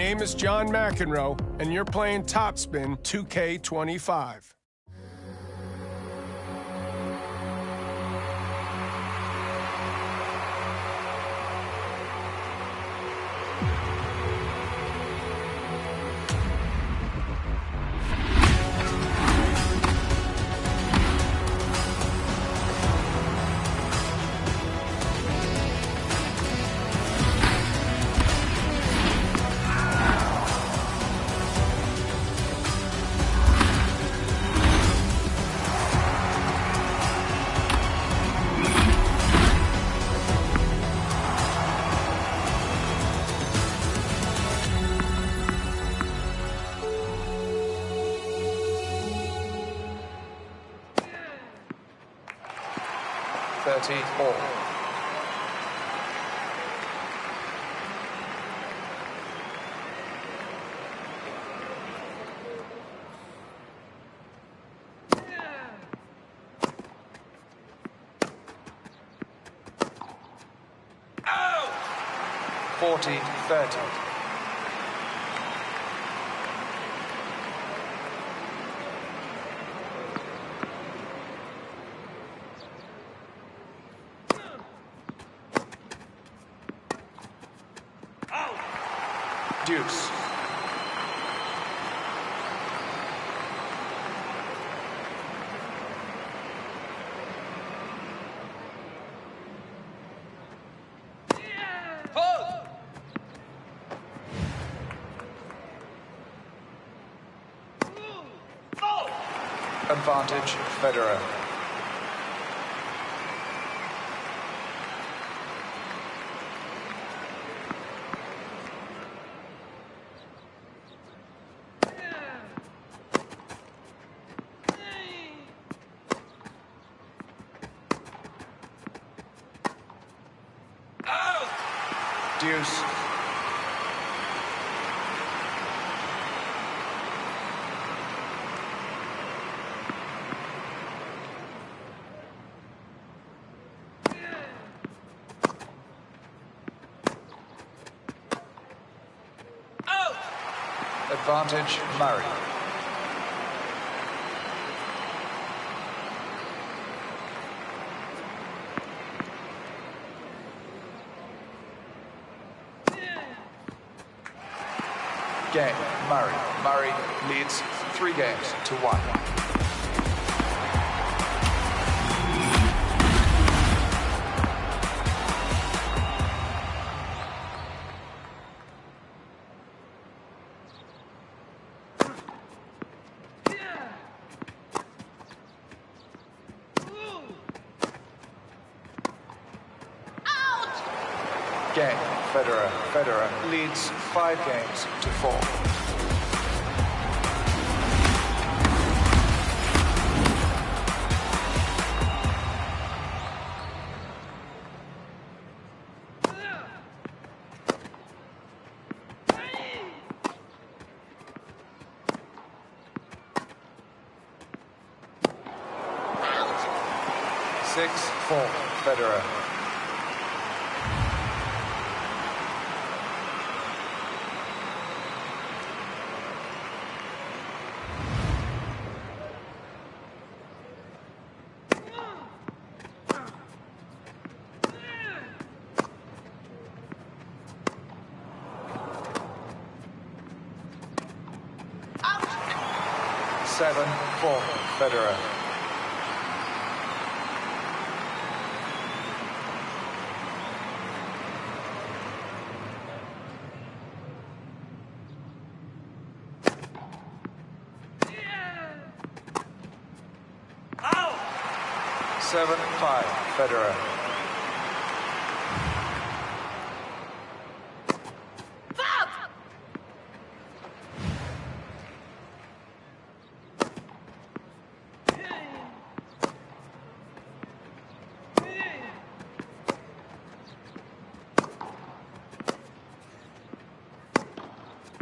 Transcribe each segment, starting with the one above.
name is John McEnroe, and you're playing TopSpin 2K25. All. Oh! 40-30. Deuce. Pull. Advantage, Federer. Deuce. Out. Advantage, Murray. Game, Murray. Murray leads 3 games to 1. Game, Federer. Federer leads 5 games to 4. Out. 6-4, Federer. Out. 7-4, Federer. Out. 7-5, Federer.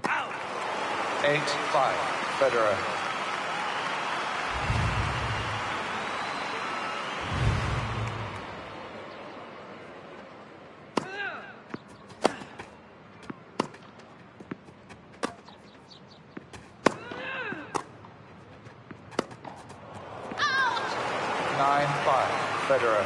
Out. 8-5, Federer. Federer.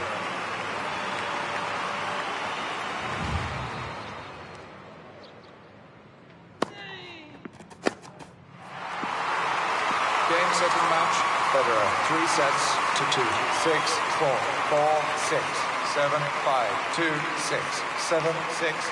Game, setting match. Federer, 3 sets to 2. 6, 4, 4, 6, 7, 5, 2, 6, 7, 6.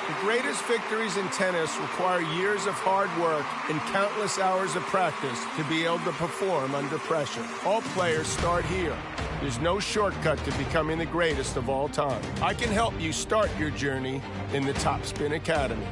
The greatest victories in tennis require years of hard work and countless hours of practice to be able to perform under pressure. All players start here. There's no shortcut to becoming the greatest of all time. I can help you start your journey in the TopSpin Academy.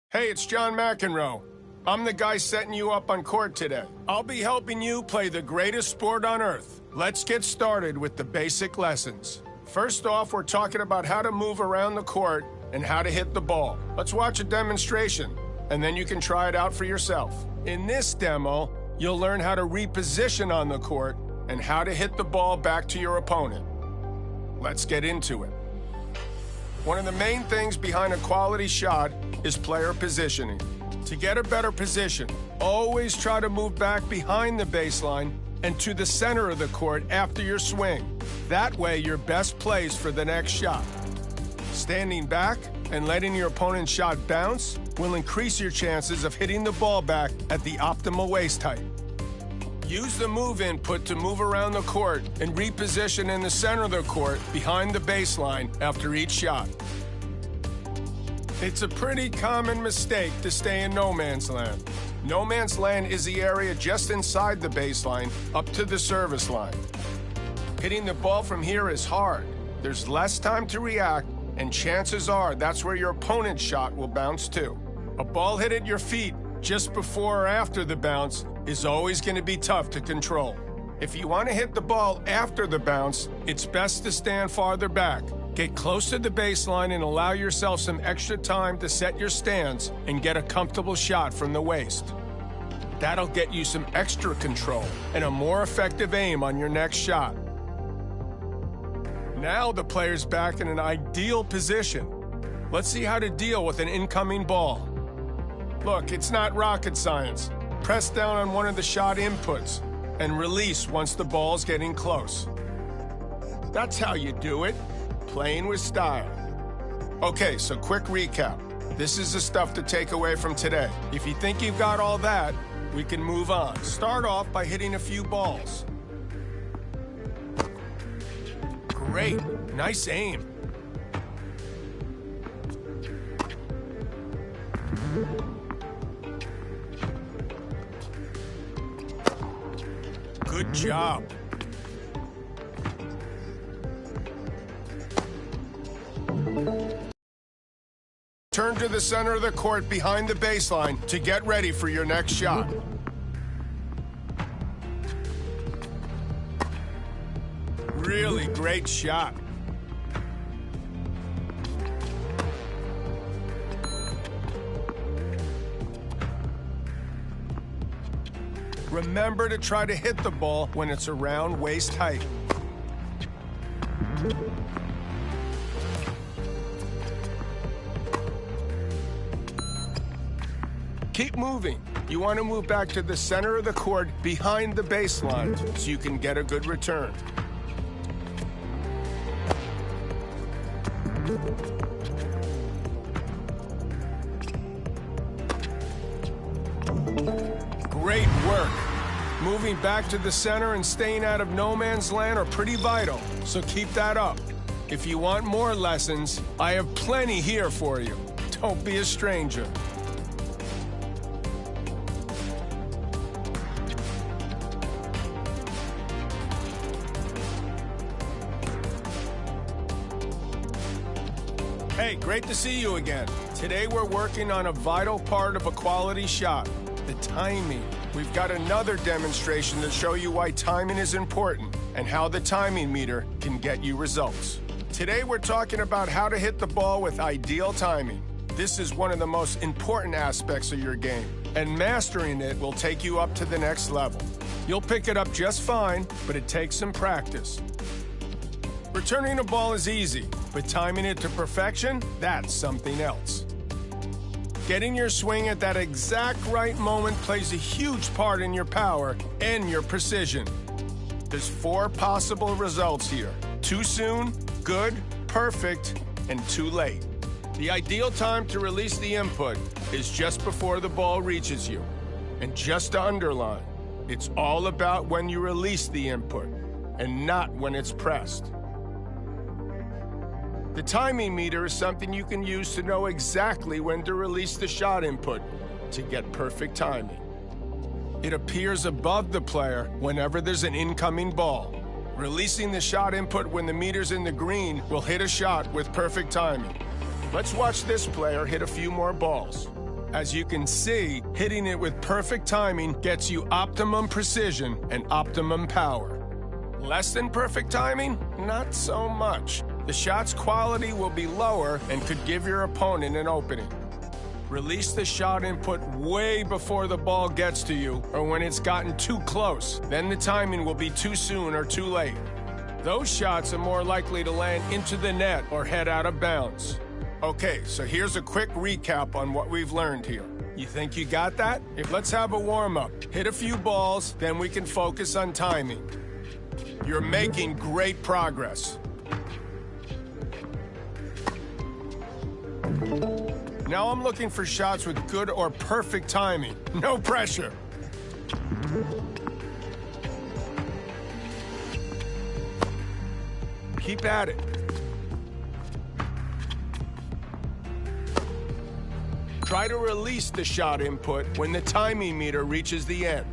Hey, it's John McEnroe. I'm the guy setting you up on court today. I'll be helping you play the greatest sport on earth. Let's get started with the basic lessons. First off, we're talking about how to move around the court and how to hit the ball. Let's watch a demonstration, and then you can try it out for yourself. In this demo, you'll learn how to reposition on the court and how to hit the ball back to your opponent. Let's get into it. One of the main things behind a quality shot is player positioning. To get a better position, always try to move back behind the baseline and to the center of the court after your swing. That way, you're best placed for the next shot. Standing back and letting your opponent's shot bounce will increase your chances of hitting the ball back at the optimal waist height. Use the move input to move around the court and reposition in the center of the court behind the baseline after each shot. It's a pretty common mistake to stay in no man's land. No man's land is the area just inside the baseline up to the service line. Hitting the ball from here is hard. There's less time to react, and chances are that's where your opponent's shot will bounce to. A ball hit at your feet just before or after the bounce is always going to be tough to control. If you want to hit the ball after the bounce, it's best to stand farther back. Get close to the baseline and allow yourself some extra time to set your stance and get a comfortable shot from the waist. That'll get you some extra control and a more effective aim on your next shot. Now the player's back in an ideal position. Let's see how to deal with an incoming ball. Look, it's not rocket science. Press down on one of the shot inputs and release once the ball's getting close. That's how you do it, playing with style. Okay, so quick recap. This is the stuff to take away from today. If you think you've got all that, we can move on. Start off by hitting a few balls. Great, nice aim. Good job. Turn to the center of the court behind the baseline to get ready for your next shot. Really great shot. Remember to try to hit the ball when it's around waist height. Keep moving. You want to move back to the center of the court behind the baseline so you can get a good return. Great work. Moving back to the center and staying out of no man's land are pretty vital, so keep that up. If you want more lessons, I have plenty here for you. Don't be a stranger. Hey, great to see you again. Today we're working on a vital part of a quality shot, the timing. We've got another demonstration to show you why timing is important and how the timing meter can get you results. Today we're talking about how to hit the ball with ideal timing. This is one of the most important aspects of your game, and mastering it will take you up to the next level. You'll pick it up just fine, but it takes some practice. Returning a ball is easy, but timing it to perfection, that's something else. Getting your swing at that exact right moment plays a huge part in your power and your precision. There's 4 possible results here: too soon, good, perfect, and too late. The ideal time to release the input is just before the ball reaches you. And just to underline, it's all about when you release the input and not when it's pressed. The timing meter is something you can use to know exactly when to release the shot input to get perfect timing. It appears above the player whenever there's an incoming ball. Releasing the shot input when the meter's in the green will hit a shot with perfect timing. Let's watch this player hit a few more balls. As you can see, hitting it with perfect timing gets you optimum precision and optimum power. Less than perfect timing? Not so much. The shot's quality will be lower and could give your opponent an opening. Release the shot input way before the ball gets to you or when it's gotten too close. Then the timing will be too soon or too late. Those shots are more likely to land into the net or head out of bounds. Okay, so here's a quick recap on what we've learned here. You think you got that? Let's have a warm-up. Hit a few balls, then we can focus on timing. You're making great progress. Now I'm looking for shots with good or perfect timing. No pressure. Keep at it. Try to release the shot input when the timing meter reaches the end.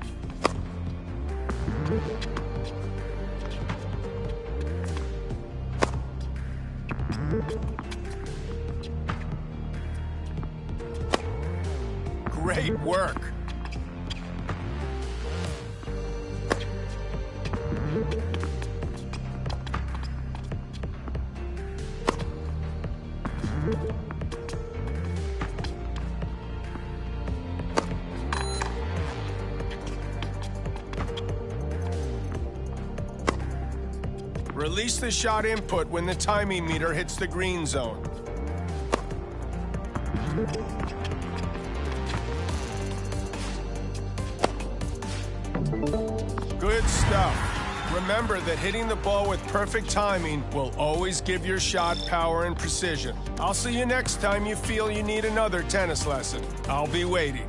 Great work. Release the shot input when the timing meter hits the green zone. Good stuff. Remember that hitting the ball with perfect timing will always give your shot power and precision. I'll see you next time you feel you need another tennis lesson. I'll be waiting.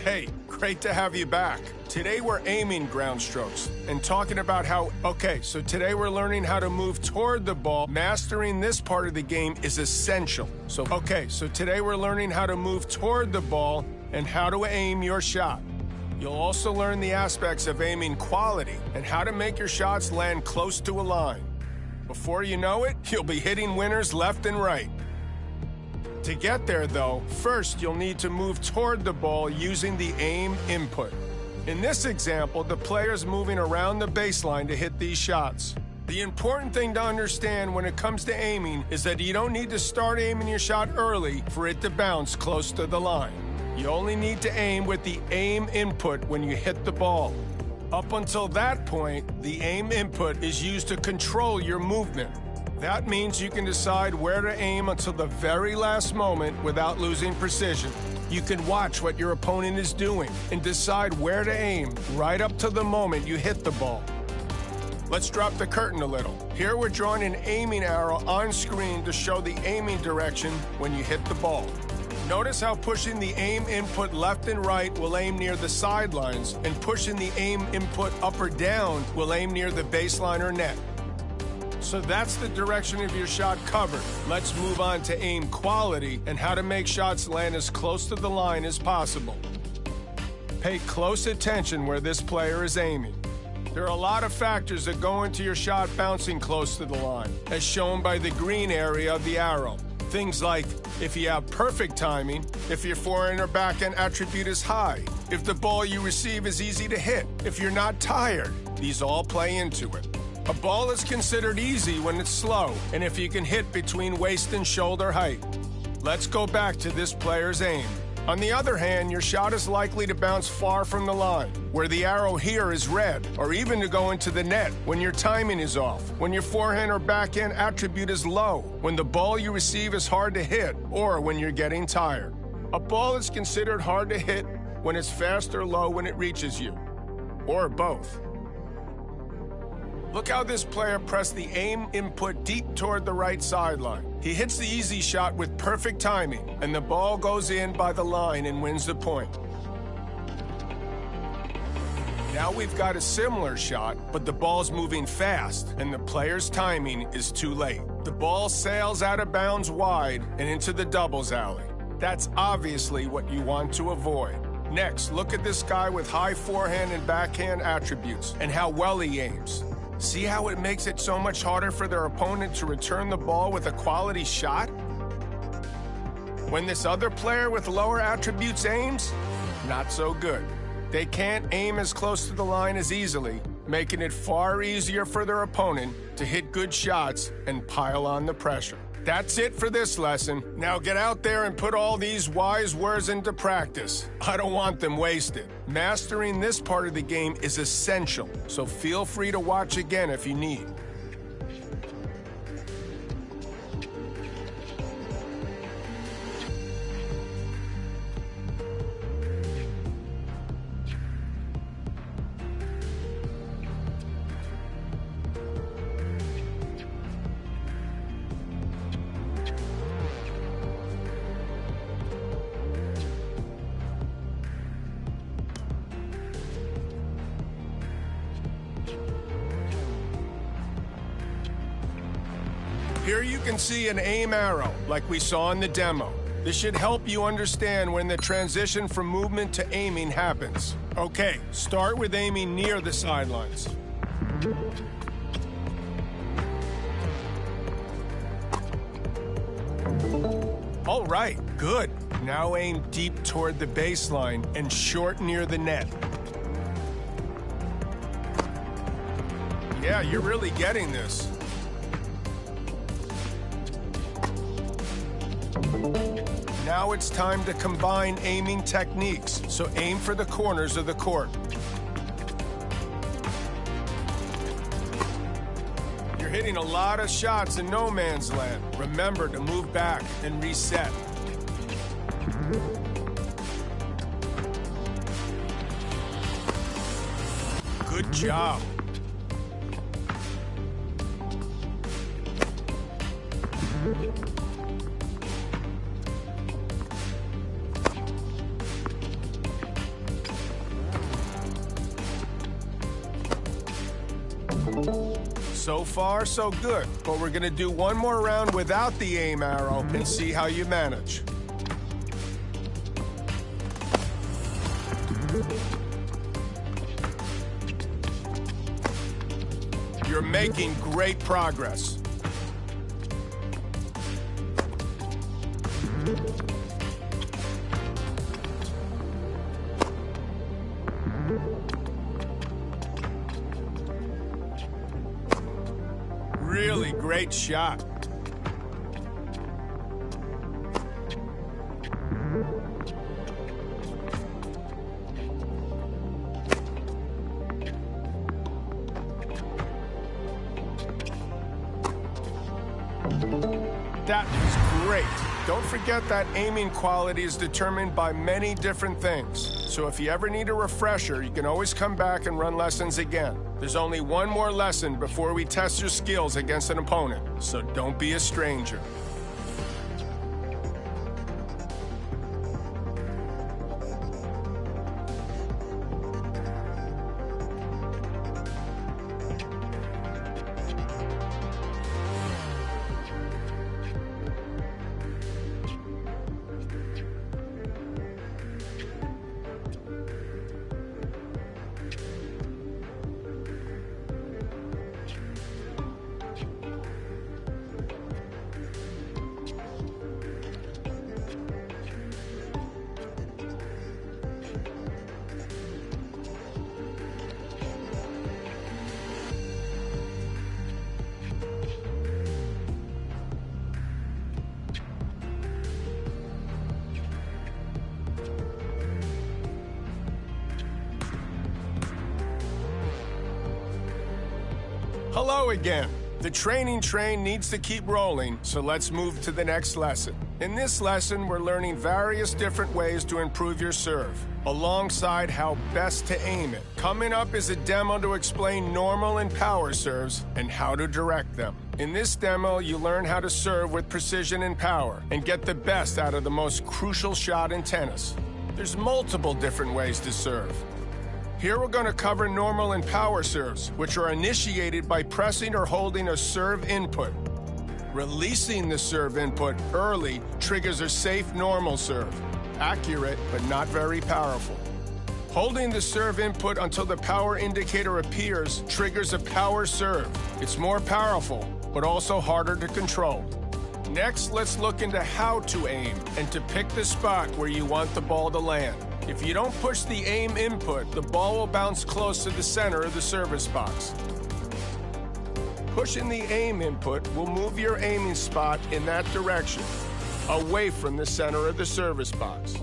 Hey, great to have you back. Today we're aiming ground strokes and talking about how, so today we're learning how to move toward the ball. Mastering this part of the game is essential. So today we're learning how to move toward the ball and how to aim your shot. You'll also learn the aspects of aiming quality and how to make your shots land close to a line. Before you know it, you'll be hitting winners left and right. To get there, though, first you'll need to move toward the ball using the aim input. In this example, the player's moving around the baseline to hit these shots. The important thing to understand when it comes to aiming is that you don't need to start aiming your shot early for it to bounce close to the line. You only need to aim with the aim input when you hit the ball. Up until that point, the aim input is used to control your movement. That means you can decide where to aim until the very last moment without losing precision. You can watch what your opponent is doing and decide where to aim right up to the moment you hit the ball. Let's drop the curtain a little. Here we're drawing an aiming arrow on screen to show the aiming direction when you hit the ball. Notice how pushing the aim input left and right will aim near the sidelines, and pushing the aim input up or down will aim near the baseline or net. So that's the direction of your shot covered. Let's move on to aim quality and how to make shots land as close to the line as possible. Pay close attention where this player is aiming. There are a lot of factors that go into your shot bouncing close to the line, as shown by the green area of the arrow. Things like if you have perfect timing, if your forehand or backhand attribute is high, if the ball you receive is easy to hit, if you're not tired. These all play into it. A ball is considered easy when it's slow, and if you can hit between waist and shoulder height. Let's go back to this player's aim. On the other hand, your shot is likely to bounce far from the line, where the arrow here is red, or even to go into the net when your timing is off, when your forehand or backhand attribute is low, when the ball you receive is hard to hit, or when you're getting tired. A ball is considered hard to hit when it's fast or low when it reaches you, or both. Look how this player pressed the aim input deep toward the right sideline. He hits the easy shot with perfect timing, and the ball goes in by the line and wins the point. Now we've got a similar shot, but the ball's moving fast, and the player's timing is too late. The ball sails out of bounds wide and into the doubles alley. That's obviously what you want to avoid. Next, look at this guy with high forehand and backhand attributes and how well he aims. See how it makes it so much harder for their opponent to return the ball with a quality shot? When this other player with lower attributes aims, not so good. They can't aim as close to the line as easily, making it far easier for their opponent to hit good shots and pile on the pressure. That's it for this lesson. Now get out there and put all these wise words into practice. I don't want them wasted. Mastering this part of the game is essential, so feel free to watch again if you need. Here you can see an aim arrow, like we saw in the demo. This should help you understand when the transition from movement to aiming happens. Okay, start with aiming near the sidelines. All right, good. Now aim deep toward the baseline and short near the net. Yeah, you're really getting this. Now it's time to combine aiming techniques, so aim for the corners of the court. You're hitting a lot of shots in no man's land. Remember to move back and reset. Good job. So far, so good, but we're gonna do one more round without the aim arrow and see how you manage. You're making great progress. Really great shot. That was great. Don't forget that aiming quality is determined by many different things. So if you ever need a refresher, you can always come back and run lessons again. There's only one more lesson before we test your skills against an opponent, so don't be a stranger. Hello again. The training train needs to keep rolling, so let's move to the next lesson. In this lesson, we're learning various different ways to improve your serve, alongside how best to aim it. Coming up is a demo to explain normal and power serves and how to direct them. In this demo, you learn how to serve with precision and power and get the best out of the most crucial shot in tennis. There's multiple different ways to serve. Here we're going to cover normal and power serves, which are initiated by pressing or holding a serve input. Releasing the serve input early triggers a safe normal serve. Accurate, but not very powerful. Holding the serve input until the power indicator appears triggers a power serve. It's more powerful, but also harder to control. Next, let's look into how to aim and to pick the spot where you want the ball to land. If you don't push the aim input, the ball will bounce close to the center of the service box. Pushing the aim input will move your aiming spot in that direction, away from the center of the service box.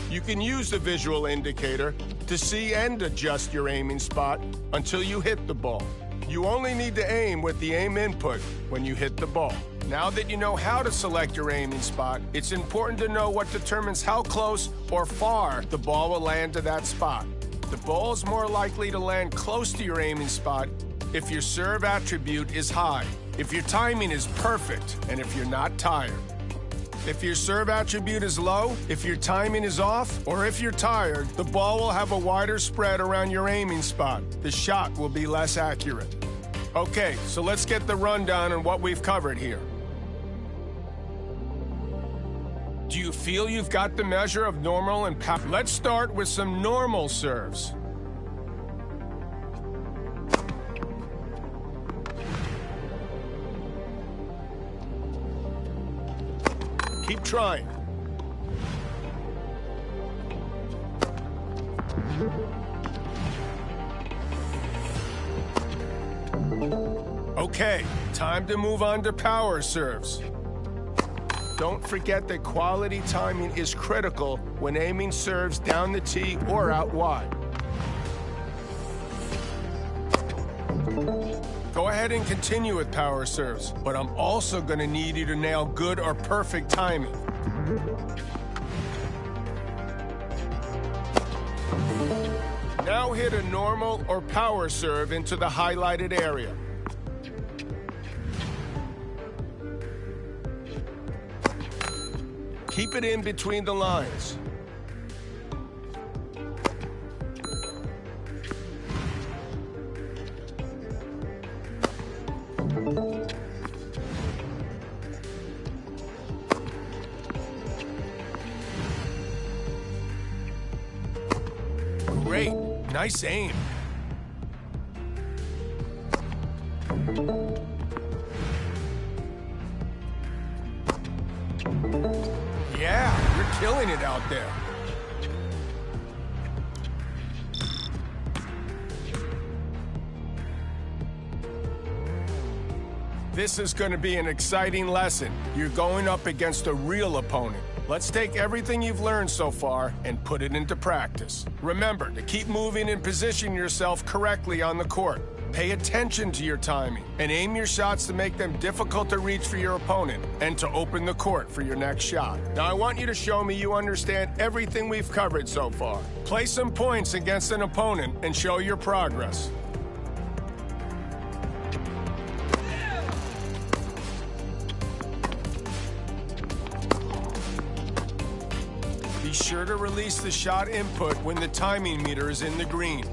You can use the visual indicator to see and adjust your aiming spot until you hit the ball. You only need to aim with the aim input when you hit the ball. Now that you know how to select your aiming spot, it's important to know what determines how close or far the ball will land to that spot. The ball is more likely to land close to your aiming spot if your serve attribute is high, if your timing is perfect, and if you're not tired. If your serve attribute is low, if your timing is off, or if you're tired, the ball will have a wider spread around your aiming spot. The shot will be less accurate. Okay, so let's get the rundown on what we've covered here. Do you feel you've got the measure of normal and power? Let's start with some normal serves. Keep trying. Okay, time to move on to power serves. Don't forget that quality timing is critical when aiming serves down the tee or out wide. Go ahead and continue with power serves, but I'm also going to need you to nail good or perfect timing. Now hit a normal or power serve into the highlighted area. Keep it in between the lines. Great. Nice aim. Yeah, you're killing it out there. This is going to be an exciting lesson. You're going up against a real opponent. Let's take everything you've learned so far and put it into practice. Remember to keep moving and position yourself correctly on the court. Pay attention to your timing and aim your shots to make them difficult to reach for your opponent and to open the court for your next shot. Now I want you to show me you understand everything we've covered so far. Play some points against an opponent and show your progress. Be sure to release the shot input when the timing meter is in the green.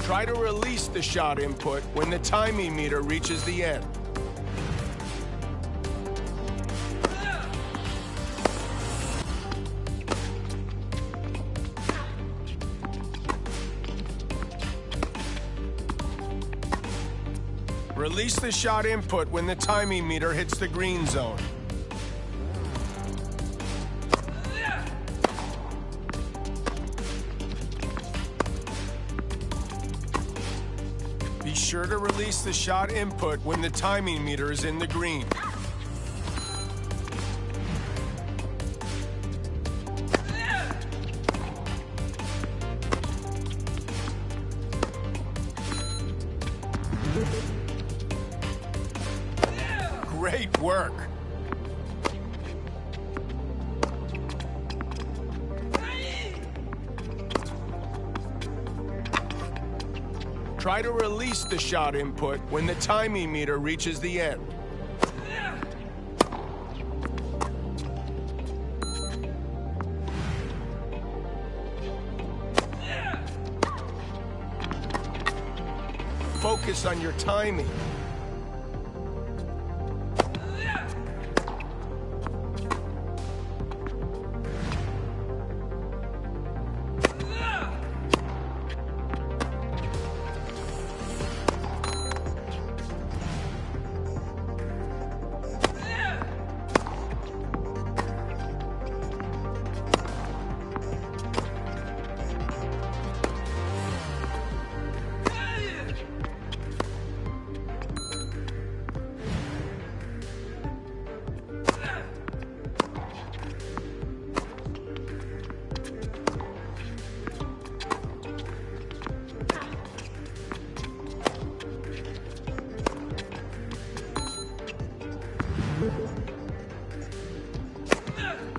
Try to release the shot input when the timing meter reaches the end. Release the shot input when the timing meter hits the green zone. Be sure to release the shot input when the timing meter is in the green. Great work. Try to release the shot input when the timing meter reaches the end. Focus on your timing.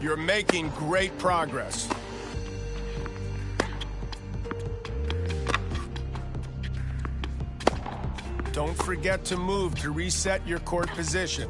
You're making great progress. Don't forget to move to reset your court position.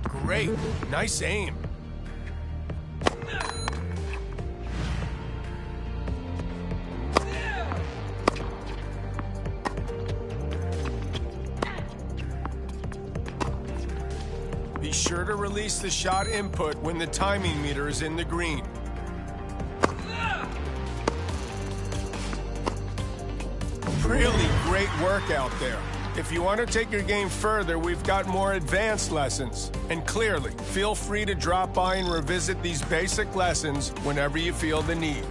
Great. Nice aim. Be sure to release the shot input when the timing meter is in the green. Really great work out there. If you want to take your game further, we've got more advanced lessons. And clearly, feel free to drop by and revisit these basic lessons whenever you feel the need.